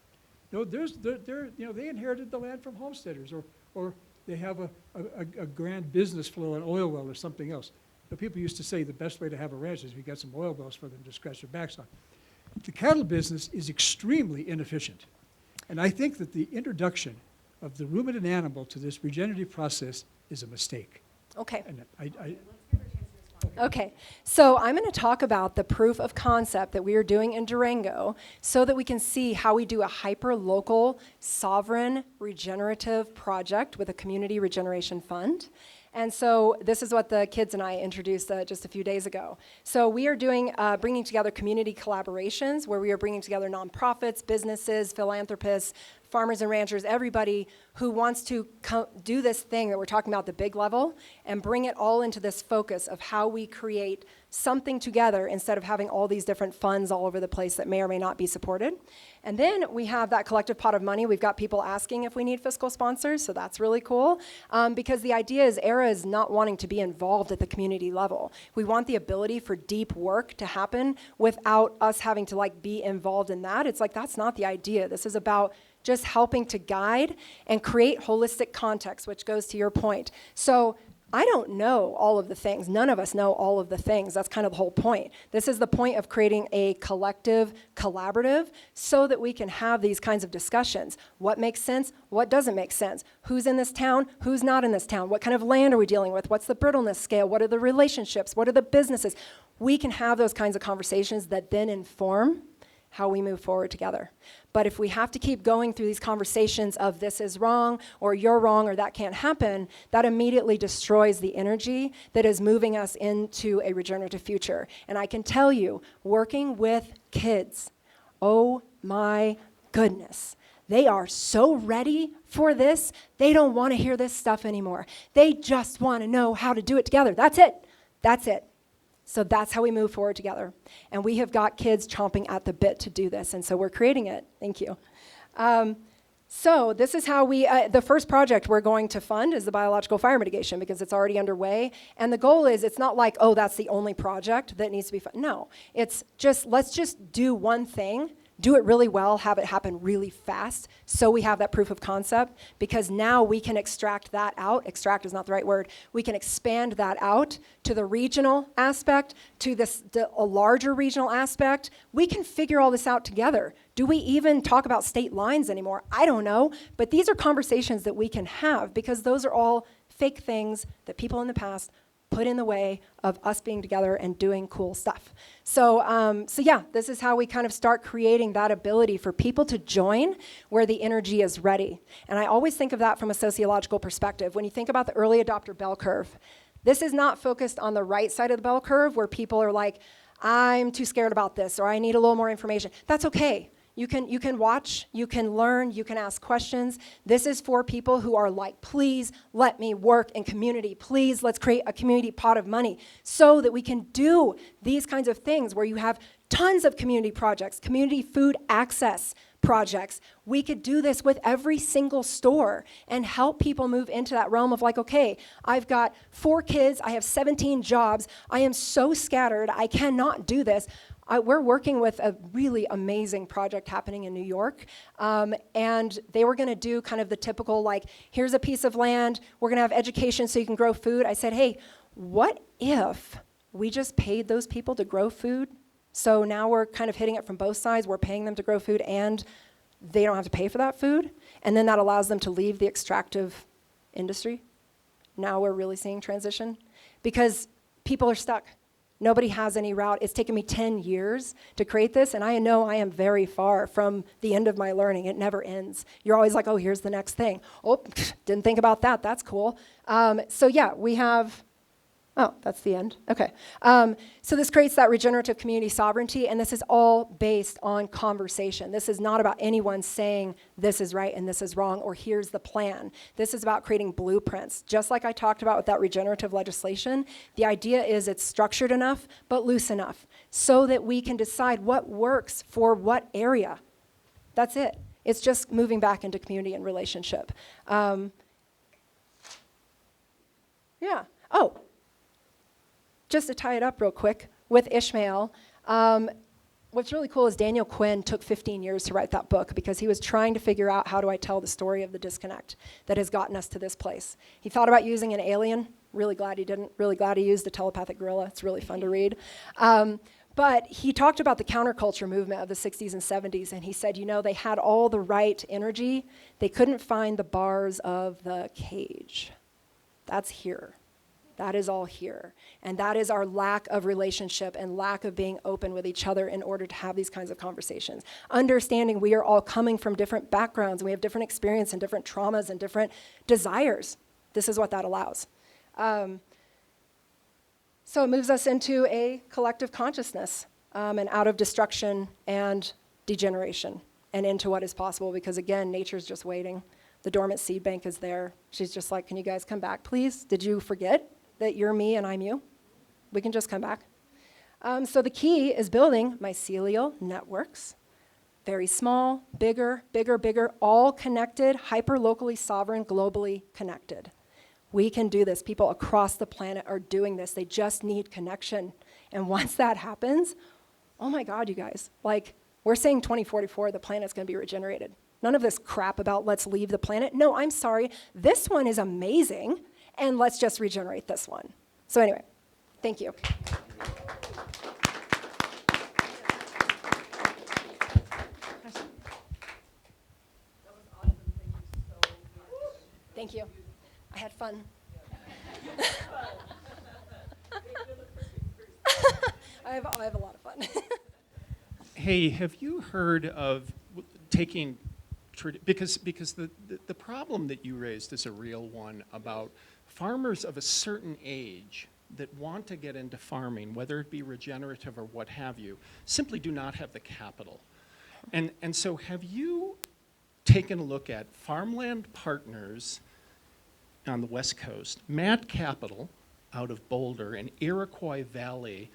Speaker 2: they inherited the land from homesteaders, or they have a grand business flow, an oil well or something else. The people used to say the best way to have a ranch is if you got some oil wells for them to scratch their backs on. The cattle business is extremely inefficient. And I think that the introduction of the ruminant animal to this regenerative process is a mistake.
Speaker 1: Okay.
Speaker 2: And
Speaker 1: Okay, so I'm going to talk about the proof of concept that we are doing in Durango so that we can see how we do a hyper-local, sovereign, regenerative project with a community regeneration fund. And so this is what the kids and I introduced just a few days ago. So we are doing, bringing together community collaborations where we are bringing together nonprofits, businesses, philanthropists, farmers and ranchers, everybody who wants to do this thing that we're talking about, the big level, and bring it all into this focus of how we create something together instead of having all these different funds all over the place that may or may not be supported. And then we have that collective pot of money. We've got people asking if we need fiscal sponsors, so that's really cool. Because the idea is ERA is not wanting to be involved at the community level. We want the ability for deep work to happen without us having to be involved in that. It's like, that's not the idea. This is about just helping to guide and create holistic context, which goes to your point. So I don't know all of the things. None of us know all of the things. That's kind of the whole point. This is the point of creating a collective, collaborative, so that we can have these kinds of discussions. What makes sense? What doesn't make sense? Who's in this town? Who's not in this town? What kind of land are we dealing with? What's the brittleness scale? What are the relationships? What are the businesses? We can have those kinds of conversations that then inform how we move forward together. But if we have to keep going through these conversations of this is wrong, or you're wrong, or that can't happen, that immediately destroys the energy that is moving us into a regenerative future. And I can tell you, working with kids, oh my goodness, they are so ready for this, they don't want to hear this stuff anymore. They just want to know how to do it together. That's it. That's it. So that's how we move forward together. And we have got kids chomping at the bit to do this, and so we're creating it. Thank you. So this is how we, the first project we're going to fund is the biological fire mitigation because it's already underway. And the goal is, it's not like, oh, that's the only project that needs to be funded. No, it's just, let's just do one thing, do it really well, have it happen really fast, so we have that proof of concept, because now we can extract that out. Extract is not the right word. We can expand that out to the regional aspect, to a larger regional aspect. We can figure all this out together. Do we even talk about state lines anymore? I don't know, but these are conversations that we can have, because those are all fake things that people in the past put in the way of us being together and doing cool stuff. So yeah, this is how we kind of start creating that ability for people to join where the energy is ready. And I always think of that from a sociological perspective. When you think about the early adopter bell curve, this is not focused on the right side of the bell curve where people are like, I'm too scared about this, or I need a little more information. That's okay. You can watch, you can learn, you can ask questions. This is for people who are like, please let me work in community. Please, let's create a community pot of money so that we can do these kinds of things where you have tons of community projects, community food access projects. We could do this with every single store and help people move into that realm of like, okay, I've got 4 kids, I have 17 jobs, I am so scattered, I cannot do this. We're working with a really amazing project happening in New York, and they were going to do kind of the typical, like, here's a piece of land, we're going to have education so you can grow food. I said, hey, what if we just paid those people to grow food? So now we're kind of hitting it from both sides. We're paying them to grow food, and they don't have to pay for that food, and then that allows them to leave the extractive industry. Now we're really seeing transition, because people are stuck. Nobody has any route. It's taken me 10 years to create this, and I know I am very far from the end of my learning. It never ends. You're always like, oh, here's the next thing. Oh, didn't think about that. That's cool. So yeah, we have, oh, that's the end. Okay. So this creates that regenerative community sovereignty, and this is all based on conversation. This is not about anyone saying this is right and this is wrong, or here's the plan. This is about creating blueprints. Just like I talked about with that regenerative legislation, the idea is it's structured enough but loose enough so that we can decide what works for what area. That's it. It's just moving back into community and relationship. Yeah. Oh, just to tie it up real quick with Ishmael, what's really cool is Daniel Quinn took 15 years to write that book because he was trying to figure out how do I tell the story of the disconnect that has gotten us to this place. He thought about using an alien. Really glad he didn't. Really glad he used a telepathic gorilla. It's really fun to read. But he talked about the counterculture movement of the 60s and 70s, and he said, you know, they had all the right energy. They couldn't find the bars of the cage. That's here. That is all here. And that is our lack of relationship and lack of being open with each other in order to have these kinds of conversations. Understanding we are all coming from different backgrounds and we have different experience and different traumas and different desires. This is what that allows. So it moves us into a collective consciousness and out of destruction and degeneration and into what is possible because, again, nature's just waiting. The dormant seed bank is there. She's just like, can you guys come back, please? Did you forget that you're me and I'm you? We can just come back. So the key is building mycelial networks. Very small, bigger, bigger, bigger, all connected, hyper-locally sovereign, globally connected. We can do this. People across the planet are doing this. They just need connection. And once that happens, oh my God, you guys, like we're saying 2044, the planet's gonna be regenerated. None of this crap about let's leave the planet. No, I'm sorry. This one is amazing, and let's just regenerate this one. So anyway, thank you. Thank you. I had fun. I have a lot of fun.
Speaker 3: Hey, have you heard of taking, because the problem that you raised is a real one about farmers of a certain age that want to get into farming, whether it be regenerative or what have you, simply do not have the capital. And so have you taken a look at farmland partners on the West Coast, Mad Capital out of Boulder and Iroquois Valley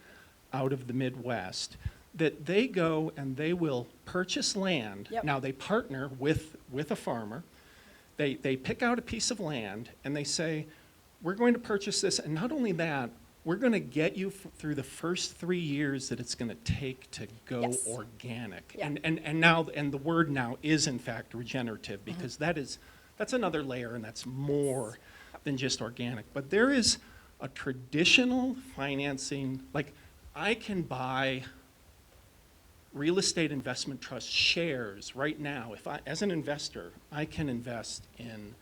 Speaker 3: out of the Midwest, that they go and they will purchase land.
Speaker 1: Yep.
Speaker 3: Now they partner with a farmer. They pick out a piece of land and they say, we're going to purchase this, and not only that, we're going to get you through the first 3 years that it's going to take to go
Speaker 1: Yes.
Speaker 3: organic.
Speaker 1: Yeah.
Speaker 3: And the word now is in fact regenerative, because that's another layer, and that's more than just organic. But there is a traditional financing, like I can buy real estate investment trust shares right now. If I, as an investor, I can invest in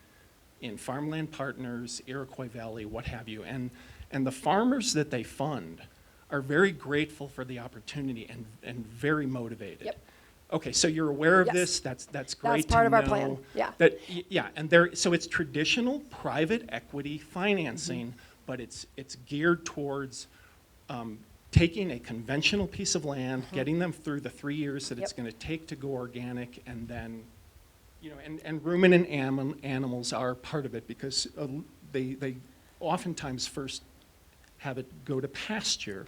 Speaker 3: Farmland Partners, Iroquois Valley, what have you. And the farmers that they fund are very grateful for the opportunity and very motivated.
Speaker 1: Yep.
Speaker 3: Okay, so you're aware of
Speaker 1: Yes.
Speaker 3: this. That's great.
Speaker 1: That's part
Speaker 3: to
Speaker 1: of our
Speaker 3: know
Speaker 1: plan. Yeah.
Speaker 3: That, yeah, and so it's traditional private equity financing, but it's geared towards taking a conventional piece of land, getting them through the 3 years that it's
Speaker 1: Yep.
Speaker 3: going to take to go organic, and then, you know, and ruminant animals are part of it, because they oftentimes first have it go to pasture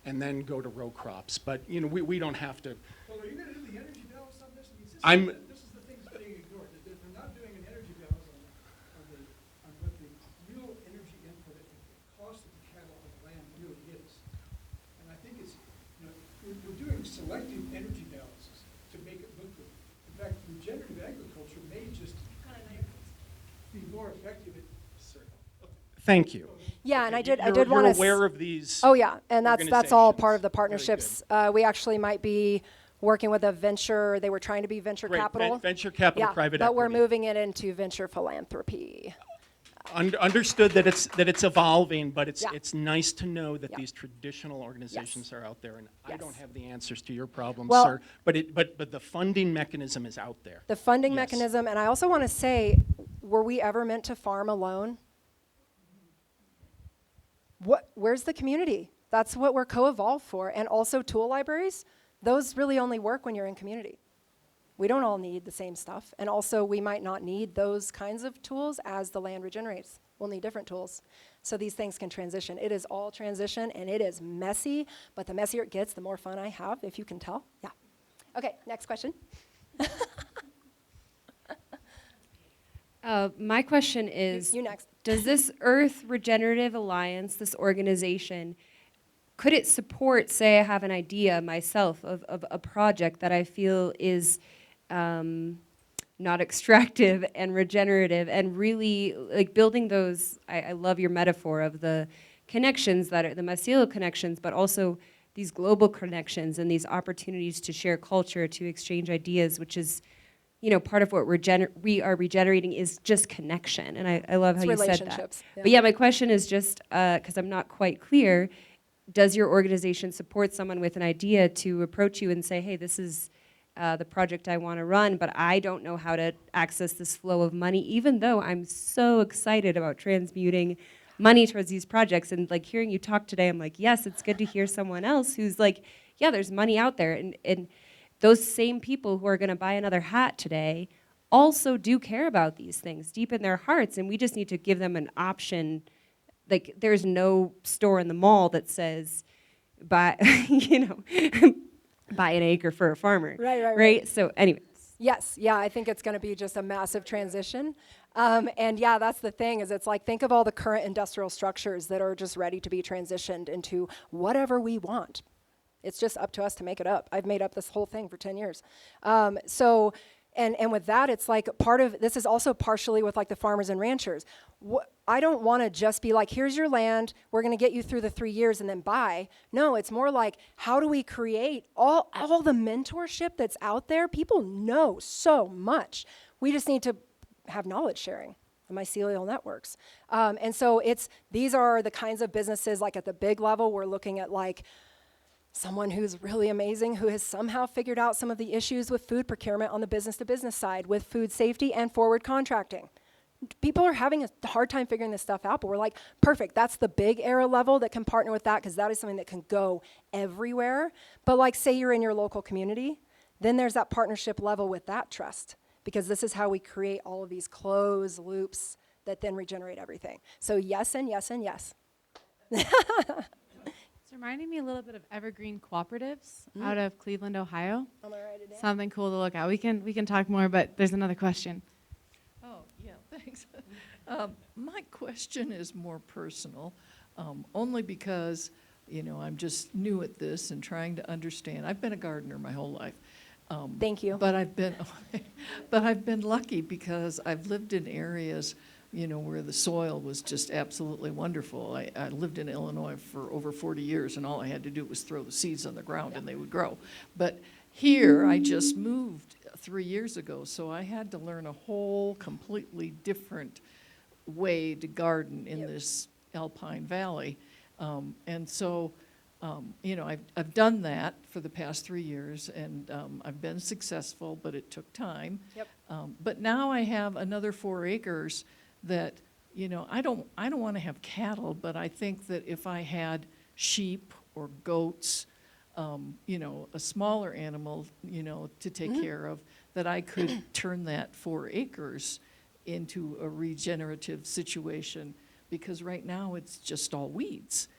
Speaker 3: and then go to row crops. But, you know, we don't have to.
Speaker 2: Well, are you going to do the energy balance on this? I mean,
Speaker 3: I'm-
Speaker 2: this is the thing that's being ignored. That they're not doing an energy balance on what the real energy input and the cost of the cattle on the land really is. And I think it's, you know, we're doing selective energy balances to make it look good. In fact, regenerative agriculture may just be more effective at.
Speaker 3: Thank you.
Speaker 1: Yeah, and I did want to.
Speaker 3: You're aware of these.
Speaker 1: Oh yeah, and that's all part of the
Speaker 3: organizations.
Speaker 1: partnerships.
Speaker 3: Very
Speaker 1: We actually might be working with a venture. They were trying to be venture
Speaker 3: Great.
Speaker 1: capital.
Speaker 3: Venture capital,
Speaker 1: Yeah,
Speaker 3: private
Speaker 1: but we're
Speaker 3: equity.
Speaker 1: moving it into venture philanthropy.
Speaker 3: Understood that it's evolving, but
Speaker 1: Yeah.
Speaker 3: it's nice to know that
Speaker 1: Yeah.
Speaker 3: these traditional organizations are out there, and I
Speaker 1: Yes.
Speaker 3: don't have the answers to your problems,
Speaker 1: Well-
Speaker 3: sir. But the funding mechanism is out there.
Speaker 1: The funding
Speaker 3: Yes.
Speaker 1: mechanism, and I also want to say, were we ever meant to farm alone? Where's the community? That's what we're co-evolved for. And also tool libraries, those really only work when you're in community. We don't all need the same stuff. And also we might not need those kinds of tools as the land regenerates. We'll need different tools. So these things can transition. It is all transition, and it is messy, but the messier it gets, the more fun I have, if you can tell. Yeah. Okay, next question.
Speaker 4: My question is,
Speaker 1: You next.
Speaker 4: does this Earth Regenerative Alliance, this organization, could it support, say I have an idea myself of a project that I feel is not extractive and regenerative and really like building those, I love your metaphor of the connections that are the mycelial connections, but also these global connections and these opportunities to share culture, to exchange ideas, which is, you know, part of what we are regenerating is just connection. And I love how
Speaker 1: It's
Speaker 4: you said that.
Speaker 1: relationships, yeah.
Speaker 4: But yeah, my question is just, because I'm not quite clear, does your organization support someone with an idea to approach you and say, hey, this is the project I want to run, but I don't know how to access this flow of money, even though I'm so excited about transmuting money towards these projects. And like hearing you talk today, I'm like, yes, it's good to hear someone else who's like, yeah, there's money out there. And those same people who are going to buy another hat today also do care about these things deep in their hearts. And we just need to give them an option. Like there's no store in the mall that says, buy, you know, buy an acre for a farmer.
Speaker 1: Right.
Speaker 4: So anyway.
Speaker 1: Yes, yeah, I think it's going to be just a massive transition. And yeah, that's the thing is it's like, think of all the current industrial structures that are just ready to be transitioned into whatever we want. It's just up to us to make it up. I've made up this whole thing for 10 years. And with that, it's like part of, this is also partially with like the farmers and ranchers. I don't want to just be like, here's your land, we're going to get you through the 3 years and then bye. No, it's more like, how do we create all the mentorship that's out there? People know so much. We just need to have knowledge sharing, the mycelial networks. And so these are the kinds of businesses, like at the big level, we're looking at like, someone who's really amazing, who has somehow figured out some of the issues with food procurement on the business-to-business side, with food safety and forward contracting. People are having a hard time figuring this stuff out, but we're like, perfect, that's the big era level that can partner with that, because that is something that can go everywhere. But like, say you're in your local community, then there's that partnership level with that trust, because this is how we create all of these closed loops that then regenerate everything. So yes and yes and yes.
Speaker 5: It's reminding me a little bit of evergreen cooperatives out of Cleveland, Ohio.
Speaker 1: I'm gonna write it down.
Speaker 5: Something cool to look at. We can talk more, but there's another question.
Speaker 6: Oh, yeah, thanks. My question is more personal, only because, you know, I'm just new at this and trying to understand. I've been a gardener my whole life.
Speaker 1: Thank you.
Speaker 6: But I've been lucky because I've lived in areas, you know, where the soil was just absolutely wonderful. I lived in Illinois for over 40 years, and all I had to do was throw the seeds on the ground and they would grow. But here, I just moved 3 years ago, so I had to learn a whole completely different way to garden in this alpine valley. And so, you know, I've done that for the past 3 years, and I've been successful, but it took time.
Speaker 1: Yep.
Speaker 6: But now I have another 4 acres that, you know, I don't want to have cattle, but I think that if I had sheep or goats, you know, a smaller animal, you know, to take care of, that I could turn that 4 acres into a regenerative situation, because right now it's just all weeds.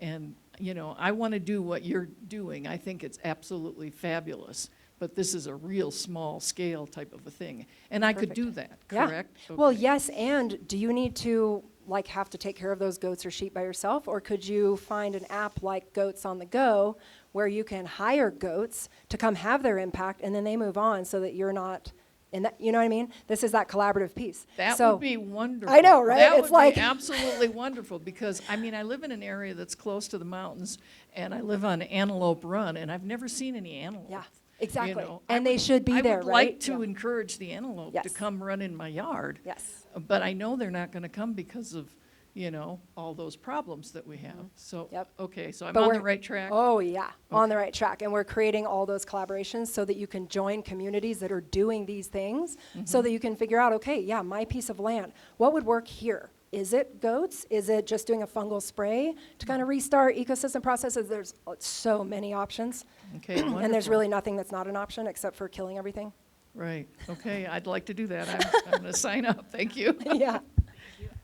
Speaker 6: And, you know, I want to do what you're doing. I think it's absolutely fabulous. But this is a real small scale type of a thing. And I could do that, correct?
Speaker 1: Yeah. Well,
Speaker 6: Okay.
Speaker 1: yes, and do you need to like have to take care of those goats or sheep by yourself, or could you find an app like Goats on the Go where you can hire goats to come have their impact and then they move on, so that you're not in that, you know what I mean? This is that collaborative piece.
Speaker 6: That
Speaker 1: So-
Speaker 6: would be wonderful.
Speaker 1: I know, right?
Speaker 6: That
Speaker 1: It's
Speaker 6: would
Speaker 1: like-
Speaker 6: be absolutely wonderful, because, I mean, I live in an area that's close to the mountains, and I live on Antelope Run, and I've never seen any antelope.
Speaker 1: Yeah, exactly.
Speaker 6: You know,
Speaker 1: And they should be there,
Speaker 6: I would
Speaker 1: right?
Speaker 6: like to
Speaker 1: Yeah.
Speaker 6: encourage the antelope to
Speaker 1: Yes.
Speaker 6: come run in my yard.
Speaker 1: Yes.
Speaker 6: But I know they're not going to come because of, you know, all those problems that we have. So,
Speaker 1: Yep.
Speaker 6: okay, so I'm
Speaker 1: But
Speaker 6: on the
Speaker 1: we're-
Speaker 6: right track?
Speaker 1: Oh, yeah, on the right track. And we're creating all those collaborations so that you can join communities that are doing these things, so that you can figure out, okay, yeah, my piece of land, what would work here? Is it goats? Is it just doing a fungal spray to kind of restart ecosystem processes? There's so many options.
Speaker 6: Okay,
Speaker 1: And there's
Speaker 6: wonderful.
Speaker 1: really nothing that's not an option except for killing everything.
Speaker 6: Right, okay, I'd like to do that. I'm going to sign up, thank you.
Speaker 1: Yeah.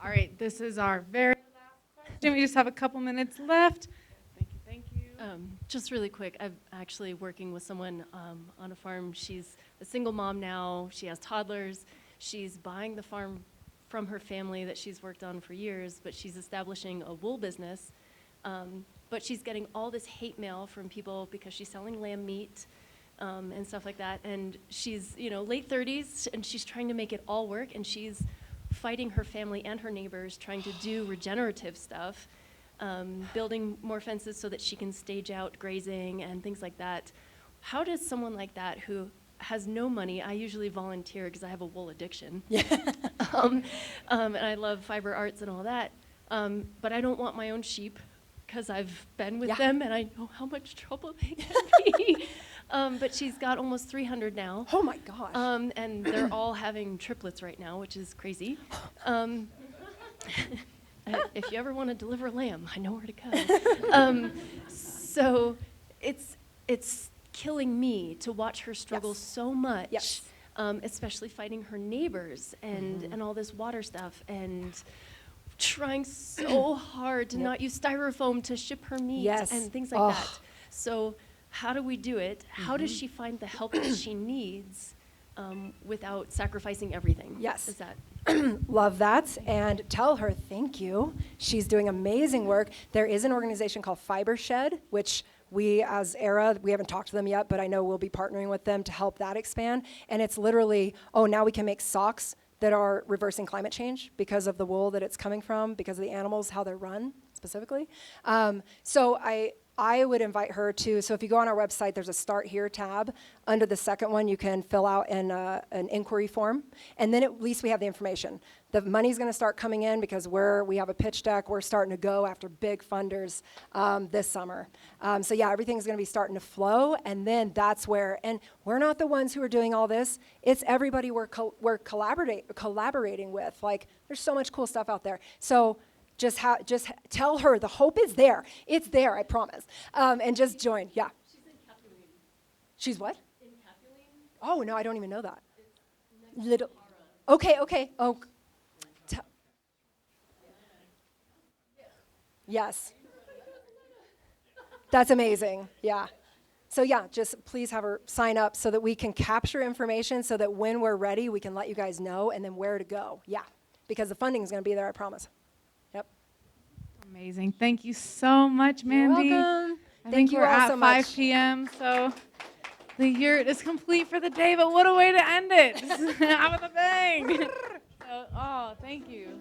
Speaker 5: All right, this is our very last question. We just have a couple minutes left. Thank you.
Speaker 7: Just really quick, I'm actually working with someone on a farm. She's a single mom now. She has toddlers. She's buying the farm from her family that she's worked on for years, but she's establishing a wool business. But she's getting all this hate mail from people because she's selling lamb meat and stuff like that. And she's, late 30s, and she's trying to make it all work. And she's fighting her family and her neighbors, trying to do regenerative stuff, building more fences so that she can stage out grazing and things like that. How does someone like that who has no money, I usually volunteer because I have a wool addiction. Yeah. And I love fiber arts and all that. But I don't want my own sheep because I've been with them and I know how much trouble they can be. But she's got almost 300 now.
Speaker 1: Oh my gosh.
Speaker 7: And they're all having triplets right now, which is crazy. If you ever want to deliver lamb, I know where to go. So it's killing me to watch her struggle so much, especially fighting her neighbors and all this water stuff and trying so hard to not use styrofoam to ship her meat and things like that. So how do we do it? How does she find the help that she needs without sacrificing everything?
Speaker 1: Yes.
Speaker 7: Is that
Speaker 1: Love that, and tell her thank you. She's doing amazing work. There is an organization called Fiber Shed, which we as ERA, we haven't talked to them yet, but I know we'll be partnering with them to help that expand. And it's literally, now we can make socks that are reversing climate change because of the wool that it's coming from, because of the animals, how they're run specifically. So I would invite her to, so if you go on our website, there's a Start Here tab. Under the second one, you can fill out an inquiry form, and then at least we have the information. The money's gonna start coming in because we have a pitch deck. We're starting to go after big funders this summer. So yeah, everything's gonna be starting to flow, and then that's where, and we're not the ones who are doing all this. It's everybody we're collaborating with. Like, there's so much cool stuff out there. So just tell her the hope is there. It's there, I promise. And just join, yeah.
Speaker 7: She's in Capuline.
Speaker 1: She's what?
Speaker 7: In Capuline?
Speaker 1: Oh, no, I don't even know that. Little. Okay. Oh. Yes. That's amazing, yeah. So yeah, just please have her sign up so that we can capture information so that when we're ready, we can let you guys know and then where to go, yeah. Because the funding is gonna be there, I promise. Yep.
Speaker 5: Amazing. Thank you so much, Mandy.
Speaker 1: You're welcome.
Speaker 5: I
Speaker 1: Thank
Speaker 5: think
Speaker 1: you
Speaker 5: we're
Speaker 1: all
Speaker 5: at
Speaker 1: so
Speaker 5: 5
Speaker 1: much.
Speaker 5: p.m., so the year is complete for the day, but what a way to end it. Out with a bang. So, thank you